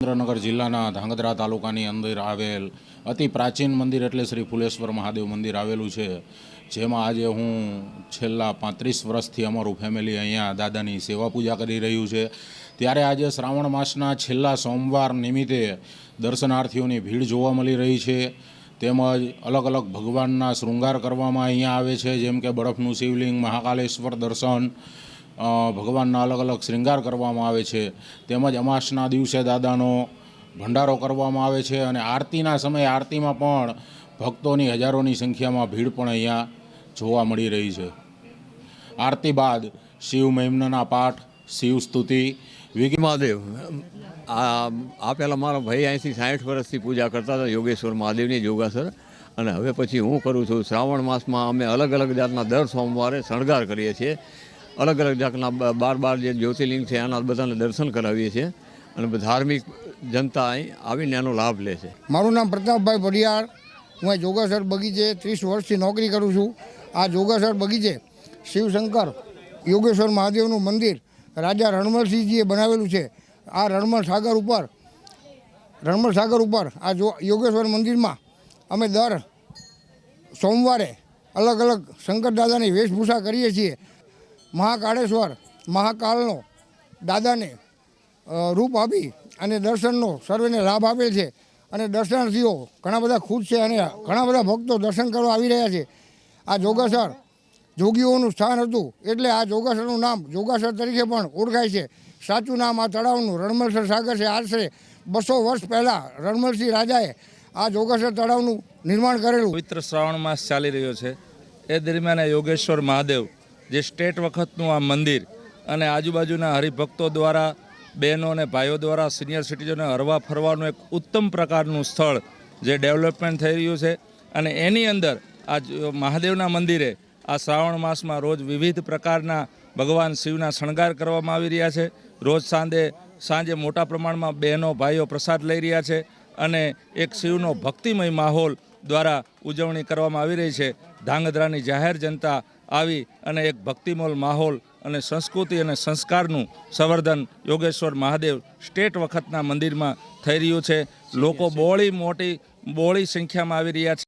સુરેન્દ્રનગર જિલ્લાના ધાંગધ્રા તાલુકાની અંદર આવેલ અતિ પ્રાચીન મંદિર એટલે શ્રી ફુલેશ્વર મહાદેવ મંદિર આવેલું છે, જેમાં આજે હું છેલ્લા 35 વર્ષથી અમારું ફેમિલી અહીંયા દાદાની સેવા પૂજા કરી રહ્યું છે। ત્યારે આજે શ્રાવણ માસના છેલ્લા સોમવાર નિમિત્તે દર્શનાર્થીઓની ભીડ જોવા મળી રહી છે। તેમજ અલગ અલગ ભગવાનના શૃંગાર કરવામાં અહીંયા આવે છે, જેમ કે બરફનું શિવલિંગ, મહાકાલેશ્વર દર્શન, ભગવાનના અલગ અલગ શ્રૃંગાર કરવામાં આવે છે। તેમજ અમાસના દિવસે દાદાનો ભંડારો કરવામાં આવે છે અને આરતીના સમયે આરતીમાં પણ ભક્તોની હજારોની સંખ્યામાં ભીડ પણ અહીંયા જોવા મળી રહી છે। આરતી બાદ શિવ મહિમ્નના પાઠ, શિવ સ્તુતિ, મહાદેવ આ પહેલાં મારો ભાઈ અહીંથી 60 વર્ષથી પૂજા કરતા હતા યોગેશ્વર મહાદેવની જોગાસર, અને હવે પછી હું કરું છું। શ્રાવણ માસમાં અમે અલગ અલગ જાતના દર સોમવારે શણગાર કરીએ છીએ। અલગ અલગ જાતના 12 જે જ્યોતિર્લિંગ છે એના બધાને દર્શન કરાવીએ છીએ અને ધાર્મિક જનતા અહીં આવીને એનો લાભ લે છે। મારું નામ પ્રતાપભાઈ ભડિયાર, હું આ જોગાસર બગીચે 30 વર્ષથી નોકરી કરું છું। આ જોગાસર બગીચે શિવશંકર યોગેશ્વર મહાદેવનું મંદિર રાજા રણમલસિંહજીએ બનાવેલું છે। આ રણમલ સાગર ઉપર આ યોગેશ્વર મંદિરમાં અમે દર સોમવારે અલગ અલગ શંકર દાદાની વેશભૂષા કરીએ છીએ। મહાકાળેશ્વર મહાકાળનો દાદાને રૂપ આપી અને દર્શનનો સર્વેને લાભ આપેલ છે અને દર્શનાર્થીઓ ઘણા બધા ખુશ છે અને ઘણા બધા ભક્તો દર્શન કરવા આવી રહ્યા છે। આ જોગાસર જોગીઓનું સ્થાન હતું એટલે આ જોગાસરનું નામ જોગાસર તરીકે પણ ઓળખાય છે। સાચું નામ આ તળાવનું રણમલસર સાગર છે। આશરે 200 વર્ષ પહેલાં રણમલસિંહ રાજાએ આ જોગાસર તળાવનું નિર્માણ કરેલું। પવિત્ર શ્રાવણ માસ ચાલી રહ્યો છે, એ દરમિયાન યોગેશ્વર મહાદેવ જે સ્ટેટ વખતનું આ મંદિર અને આજુબાજુના હરિભક્તો દ્વારા, બહેનો અને ભાઈઓ દ્વારા, સિનિયર સિટીઝનને હરવા ફરવાનું એક ઉત્તમ પ્રકારનું સ્થળ જે ડેવલપમેન્ટ થઈ રહ્યું છે। અને એની અંદર આ મહાદેવના મંદિરે આ શ્રાવણ માસમાં રોજ વિવિધ પ્રકારના ભગવાન શિવના શણગાર કરવામાં આવી રહ્યા છે। રોજ સાંજે મોટા પ્રમાણમાં બહેનો ભાઈઓ પ્રસાદ લઈ રહ્યા છે અને એક શિવનો ભક્તિમય માહોલ દ્વારા ઉજવણી કરવામાં આવી રહી છે। ધાંગધ્રાની જાહેર જનતા આવી અને એક ભક્તિમય માહોલ અને સંસ્કૃતિ અને સંસ્કારનું સંવર્ધન યોગેશ્વર મહાદેવ સ્ટેટ વખતના મંદિરમાં થઈ રહ્યું છે। લોકો બહોળી સંખ્યામાં આવી રહ્યા છે।